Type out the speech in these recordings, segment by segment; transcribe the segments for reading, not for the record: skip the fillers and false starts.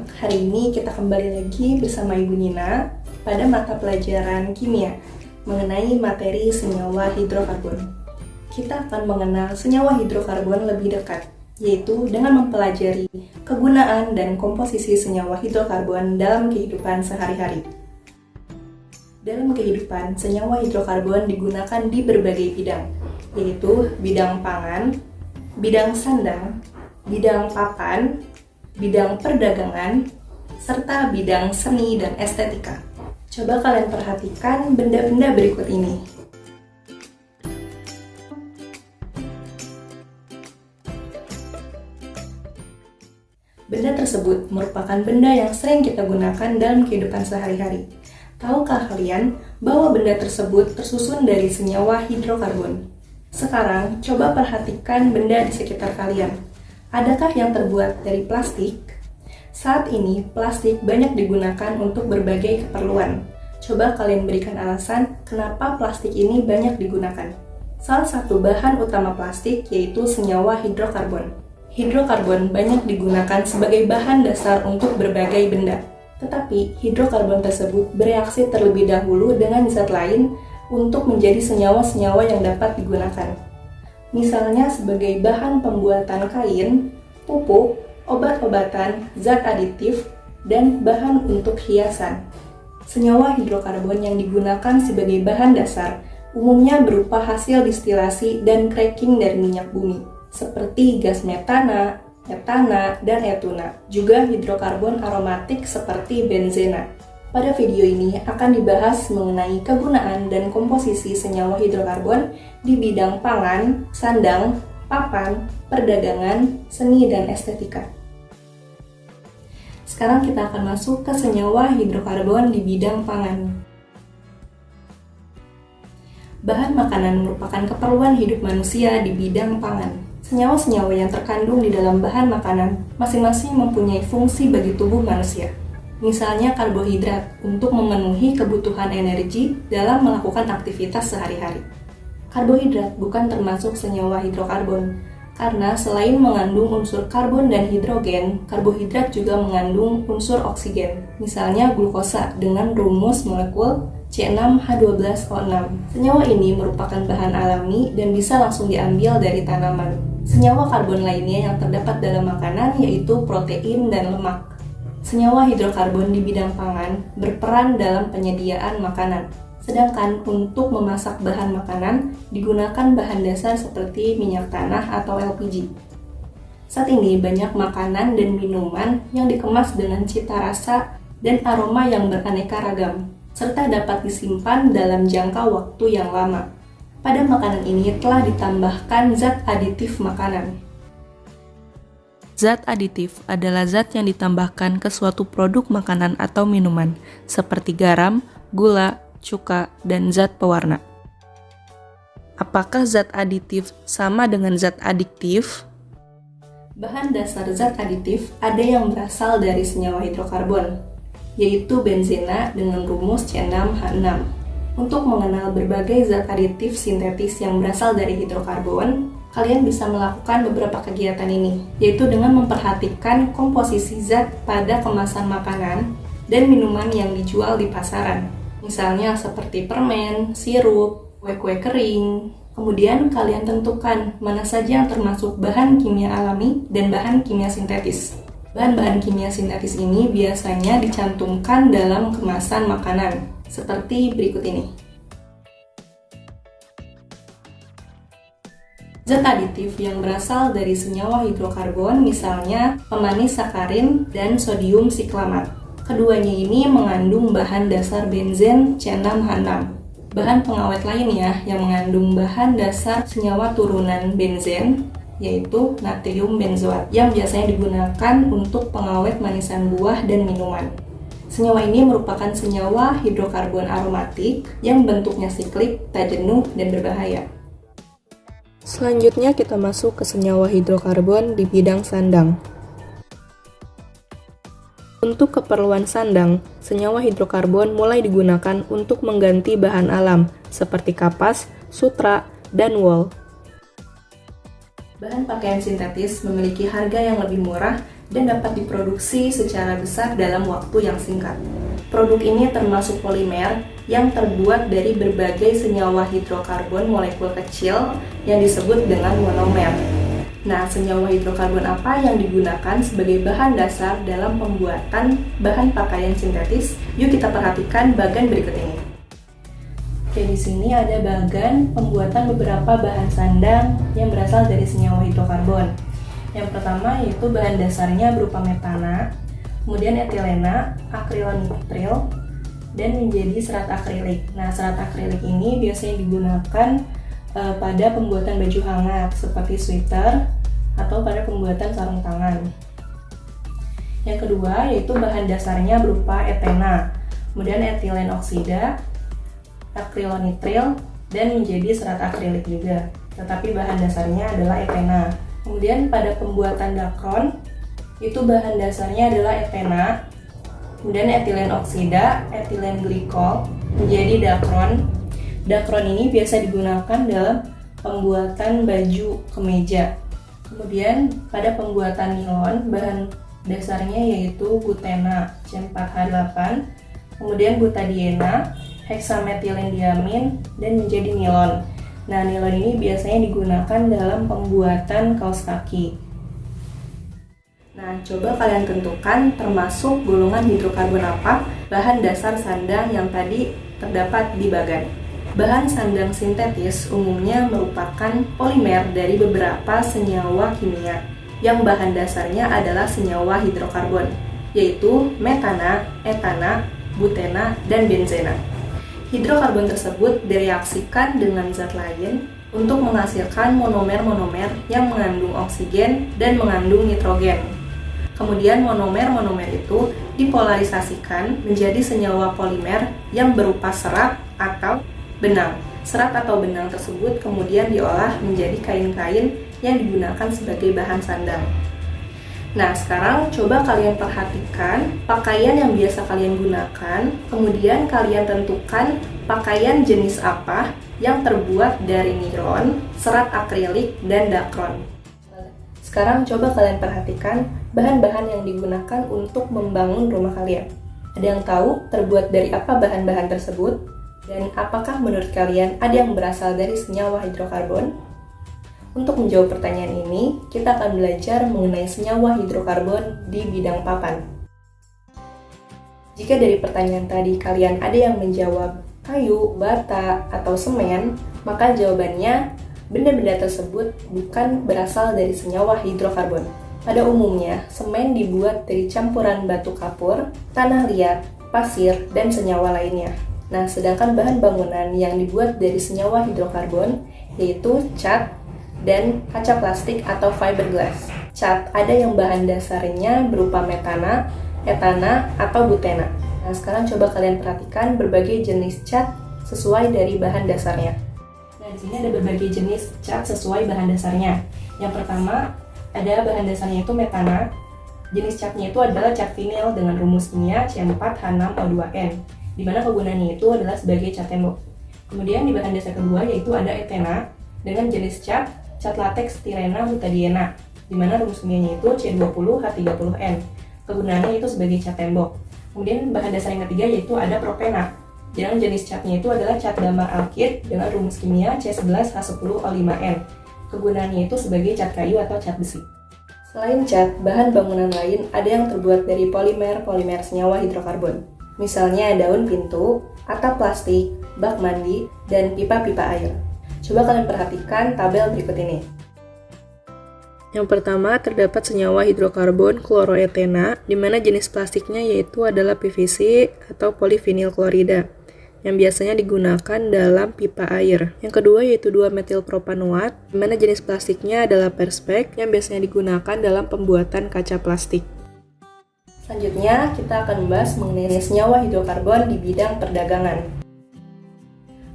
anak-anak, hari ini kita kembali lagi bersama Ibu Nina pada mata pelajaran kimia mengenai materi senyawa hidrokarbon. Kita akan mengenal senyawa hidrokarbon lebih dekat, yaitu dengan mempelajari kegunaan dan komposisi senyawa hidrokarbon dalam kehidupan sehari-hari. Dalam kehidupan, senyawa hidrokarbon digunakan di berbagai bidang, yaitu bidang pangan, bidang sandang, bidang papan, bidang perdagangan, serta bidang seni dan estetika. Coba kalian perhatikan benda-benda berikut ini. Benda tersebut merupakan benda yang sering kita gunakan dalam kehidupan sehari-hari. Tahukah kalian bahwa benda tersebut tersusun dari senyawa hidrokarbon? Sekarang, coba perhatikan benda di sekitar kalian. Adakah yang terbuat dari plastik? Saat ini, plastik banyak digunakan untuk berbagai keperluan. Coba kalian berikan alasan kenapa plastik ini banyak digunakan. Salah satu bahan utama plastik yaitu senyawa hidrokarbon. Hidrokarbon banyak digunakan sebagai bahan dasar untuk berbagai benda. Tetapi, hidrokarbon tersebut bereaksi terlebih dahulu dengan zat lain untuk menjadi senyawa-senyawa yang dapat digunakan. Misalnya sebagai bahan pembuatan kain, pupuk, obat-obatan, zat aditif, dan bahan untuk hiasan. Senyawa hidrokarbon yang digunakan sebagai bahan dasar umumnya berupa hasil distilasi dan cracking dari minyak bumi, seperti gas metana, etana, dan etuna, juga hidrokarbon aromatik seperti benzena. Pada video ini akan dibahas mengenai kegunaan dan komposisi senyawa hidrokarbon di bidang pangan, sandang, papan, perdagangan, seni, dan estetika. Sekarang kita akan masuk ke senyawa hidrokarbon di bidang pangan. Bahan makanan merupakan keperluan hidup manusia di bidang pangan. Senyawa-senyawa yang terkandung di dalam bahan makanan masing-masing mempunyai fungsi bagi tubuh manusia. Misalnya karbohidrat untuk memenuhi kebutuhan energi dalam melakukan aktivitas sehari-hari. Karbohidrat bukan termasuk senyawa hidrokarbon, karena selain mengandung unsur karbon dan hidrogen, karbohidrat juga mengandung unsur oksigen, misalnya glukosa dengan rumus molekul C6H12O6. Senyawa ini merupakan bahan alami dan bisa langsung diambil dari tanaman. Senyawa karbon lainnya yang terdapat dalam makanan yaitu protein dan lemak. Senyawa hidrokarbon di bidang pangan berperan dalam penyediaan makanan. Sedangkan untuk memasak bahan makanan digunakan bahan dasar seperti minyak tanah atau LPG. Saat ini banyak makanan dan minuman yang dikemas dengan cita rasa dan aroma yang beraneka ragam, serta dapat disimpan dalam jangka waktu yang lama. Pada makanan ini telah ditambahkan zat aditif makanan. Zat aditif adalah zat yang ditambahkan ke suatu produk makanan atau minuman, seperti garam, gula, cuka, dan zat pewarna. Apakah zat aditif sama dengan zat adiktif? Bahan dasar zat aditif ada yang berasal dari senyawa hidrokarbon, yaitu benzena dengan rumus C6H6. Untuk mengenal berbagai zat aditif sintetis yang berasal dari hidrokarbon, kalian bisa melakukan beberapa kegiatan ini, yaitu dengan memperhatikan komposisi zat pada kemasan makanan dan minuman yang dijual di pasaran. Misalnya seperti permen, sirup, kue-kue kering. Kemudian kalian tentukan mana saja yang termasuk bahan kimia alami dan bahan kimia sintetis. Bahan-bahan kimia sintetis ini biasanya dicantumkan dalam kemasan makanan, seperti berikut ini. Zat aditif yang berasal dari senyawa hidrokarbon misalnya pemanis sakarin dan sodium siklamat. Keduanya ini mengandung bahan dasar benzen C6H6. Bahan pengawet lainnya yang mengandung bahan dasar senyawa turunan benzen yaitu natrium benzoat yang biasanya digunakan untuk pengawet manisan buah dan minuman. Senyawa ini merupakan senyawa hidrokarbon aromatik yang bentuknya siklik, tak jenuh, dan berbahaya. Selanjutnya kita masuk ke senyawa hidrokarbon di bidang sandang. Untuk keperluan sandang, senyawa hidrokarbon mulai digunakan untuk mengganti bahan alam seperti kapas, sutra, dan wol. Bahan pakaian sintetis memiliki harga yang lebih murah dan dapat diproduksi secara besar dalam waktu yang singkat. Produk ini termasuk polimer yang terbuat dari berbagai senyawa hidrokarbon molekul kecil yang disebut dengan monomer. Nah, senyawa hidrokarbon apa yang digunakan sebagai bahan dasar dalam pembuatan bahan pakaian sintetis? Yuk kita perhatikan bagan berikut ini. Oke, di sini ada bagan pembuatan beberapa bahan sandang yang berasal dari senyawa hidrokarbon. Yang pertama yaitu bahan dasarnya berupa metana, kemudian etilena, akrilonitril, dan menjadi serat akrilik. Nah, serat akrilik ini biasanya digunakan pada pembuatan baju hangat seperti sweater atau pada pembuatan sarung tangan. Yang kedua yaitu bahan dasarnya berupa etena, kemudian etilen oksida, akrilonitril, dan menjadi serat akrilik juga. Tetapi bahan dasarnya adalah etena. Kemudian pada pembuatan dakron itu bahan dasarnya adalah etena, kemudian etilen oksida, etilen glikol, menjadi dakron. Dakron ini biasa digunakan dalam pembuatan baju kemeja. Kemudian pada pembuatan nilon, bahan dasarnya yaitu butena C4H8, kemudian butadiena, heksametilendiamin, dan menjadi nilon. Nah, nilon ini biasanya digunakan dalam pembuatan kaos kaki. Nah, coba kalian tentukan termasuk golongan hidrokarbon apa bahan dasar sandang yang tadi terdapat di bagan. Bahan sandang sintetis umumnya merupakan polimer dari beberapa senyawa kimia yang bahan dasarnya adalah senyawa hidrokarbon, yaitu metana, etana, butena, dan benzena. Hidrokarbon tersebut direaksikan dengan zat lain untuk menghasilkan monomer-monomer yang mengandung oksigen dan mengandung nitrogen. Kemudian monomer-monomer itu dipolarisasikan menjadi senyawa polimer yang berupa serat atau benang. Serat atau benang tersebut kemudian diolah menjadi kain-kain yang digunakan sebagai bahan sandang. Nah, sekarang coba kalian perhatikan pakaian yang biasa kalian gunakan, kemudian kalian tentukan pakaian jenis apa yang terbuat dari nilon, serat akrilik, dan dakron. Sekarang coba kalian perhatikan bahan-bahan yang digunakan untuk membangun rumah kalian. Ada yang tahu terbuat dari apa bahan-bahan tersebut? Dan apakah menurut kalian ada yang berasal dari senyawa hidrokarbon? Untuk menjawab pertanyaan ini, kita akan belajar mengenai senyawa hidrokarbon di bidang papan. Jika dari pertanyaan tadi kalian ada yang menjawab kayu, bata, atau semen, maka jawabannya benda-benda tersebut bukan berasal dari senyawa hidrokarbon. Pada umumnya, semen dibuat dari campuran batu kapur, tanah liat, pasir, dan senyawa lainnya. Nah, sedangkan bahan bangunan yang dibuat dari senyawa hidrokarbon yaitu cat dan kaca plastik atau fiberglass. Cat ada yang bahan dasarnya berupa metana, etana, atau butena. Nah, sekarang coba kalian perhatikan berbagai jenis cat sesuai dari bahan dasarnya. Nah, di sini ada berbagai jenis cat sesuai bahan dasarnya. Yang pertama, ada bahan dasarnya itu metana. Jenis catnya itu adalah cat vinil dengan rumus kimia C4H6O2N, di mana kegunaannya itu adalah sebagai cat tembok. Kemudian di bahan dasar kedua yaitu ada etena dengan jenis cat latex styrena butadiena, di mana rumus kimianya itu C20H30N. Kegunaannya itu sebagai cat tembok. Kemudian bahan dasar yang ketiga yaitu ada propena. Dengan jenis catnya itu adalah cat damar alkid dengan rumus kimia C11H10O5N. Kegunaannya itu sebagai cat kayu atau cat besi. Selain cat, bahan bangunan lain ada yang terbuat dari polimer senyawa hidrokarbon. Misalnya daun pintu, atap plastik, bak mandi, dan pipa-pipa air. Coba kalian perhatikan tabel berikut ini. Yang pertama, terdapat senyawa hidrokarbon kloroetena, di mana jenis plastiknya yaitu adalah PVC atau polivinil klorida, yang biasanya digunakan dalam pipa air. Yang kedua yaitu 2-metilpropanoat, di mana jenis plastiknya adalah Perspex, yang biasanya digunakan dalam pembuatan kaca plastik. Selanjutnya, kita akan membahas mengenai senyawa hidrokarbon di bidang perdagangan.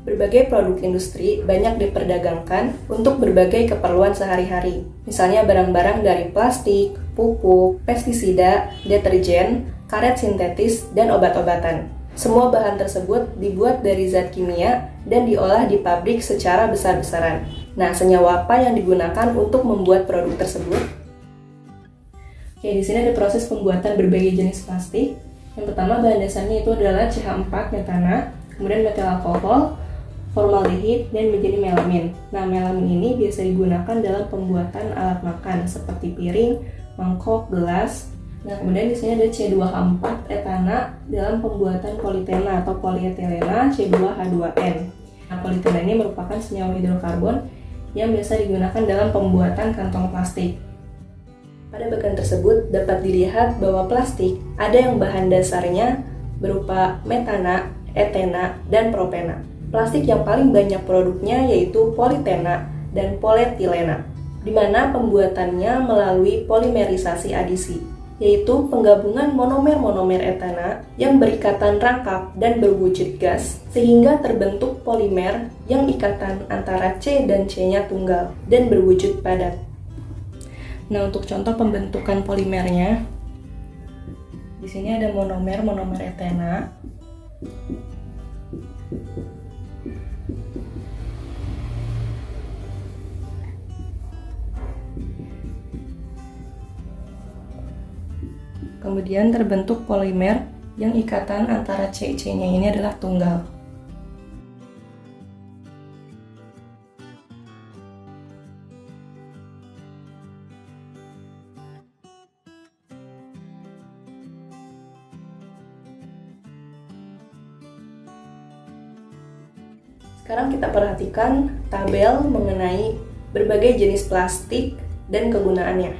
Berbagai produk industri banyak diperdagangkan untuk berbagai keperluan sehari-hari. Misalnya barang-barang dari plastik, pupuk, pestisida, deterjen, karet sintetis, dan obat-obatan. Semua bahan tersebut dibuat dari zat kimia dan diolah di pabrik secara besar-besaran. Nah, senyawa apa yang digunakan untuk membuat produk tersebut? Oke, di sini ada proses pembuatan berbagai jenis plastik. Yang pertama, bahan dasarnya itu adalah CH4 metana, kemudian metil alkohol, formaldehid, dan menjadi melamin. Nah, melamin ini biasa digunakan dalam pembuatan alat makan seperti piring, mangkok, gelas. Nah, kemudian di sini ada C2H4 etana dalam pembuatan politena atau polietilena C2H2N. Nah, politena ini merupakan senyawa hidrokarbon yang biasa digunakan dalam pembuatan kantong plastik. Pada bagian tersebut dapat dilihat bahwa plastik ada yang bahan dasarnya berupa metana, etena, dan propena. Plastik yang paling banyak produknya yaitu politena dan polietilena, di mana pembuatannya melalui polimerisasi adisi, yaitu penggabungan monomer-monomer etana yang berikatan rangkap dan berwujud gas, sehingga terbentuk polimer yang ikatan antara C dan C-nya tunggal dan berwujud padat. Nah, untuk contoh pembentukan polimernya, di sini ada monomer etena. Kemudian terbentuk polimer yang ikatan antara C-C-nya ini adalah tunggal. Sekarang kita perhatikan tabel mengenai berbagai jenis plastik dan kegunaannya.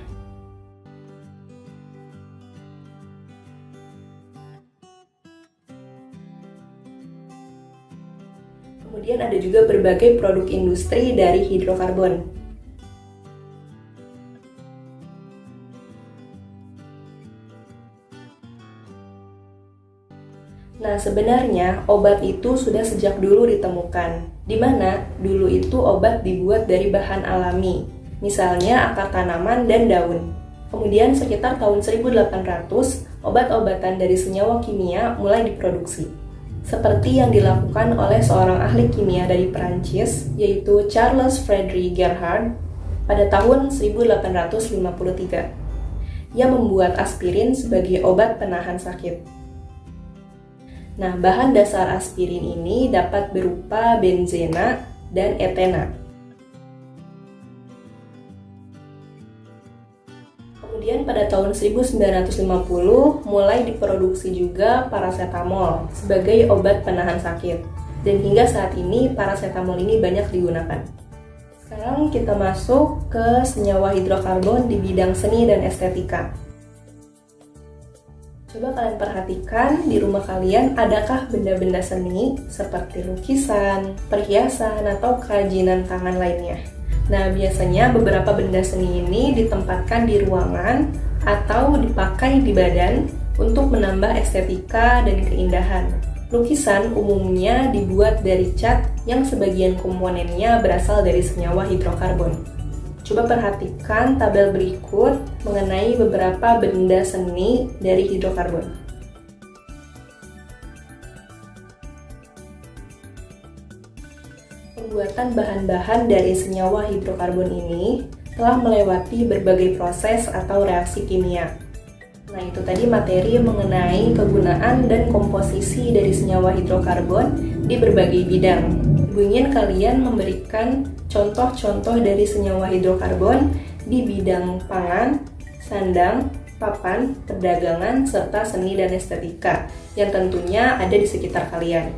Kemudian ada juga berbagai produk industri dari hidrokarbon. Nah, sebenarnya obat itu sudah sejak dulu ditemukan, di mana dulu itu obat dibuat dari bahan alami, misalnya akar tanaman dan daun. Kemudian sekitar tahun 1800, obat-obatan dari senyawa kimia mulai diproduksi. Seperti yang dilakukan oleh seorang ahli kimia dari Perancis, yaitu Charles Frederick Gerhard pada tahun 1853. Ia membuat aspirin sebagai obat penahan sakit. Nah, bahan dasar aspirin ini dapat berupa benzena dan etena. Kemudian pada tahun 1950 mulai diproduksi juga paracetamol sebagai obat penahan sakit. Dan hingga saat ini paracetamol ini banyak digunakan. Sekarang kita masuk ke senyawa hidrokarbon di bidang seni dan estetika. Coba kalian perhatikan di rumah kalian, adakah benda-benda seni seperti lukisan, perhiasan, atau kerajinan tangan lainnya? Nah, biasanya beberapa benda seni ini ditempatkan di ruangan atau dipakai di badan untuk menambah estetika dan keindahan. Lukisan umumnya dibuat dari cat yang sebagian komponennya berasal dari senyawa hidrokarbon. Coba perhatikan tabel berikut mengenai beberapa benda seni dari hidrokarbon. Pembuatan bahan-bahan dari senyawa hidrokarbon ini telah melewati berbagai proses atau reaksi kimia. Nah, itu tadi materi mengenai kegunaan dan komposisi dari senyawa hidrokarbon di berbagai bidang. Ibu ingin kalian memberikan contoh-contoh dari senyawa hidrokarbon di bidang pangan, sandang, papan, perdagangan, serta seni dan estetika yang tentunya ada di sekitar kalian.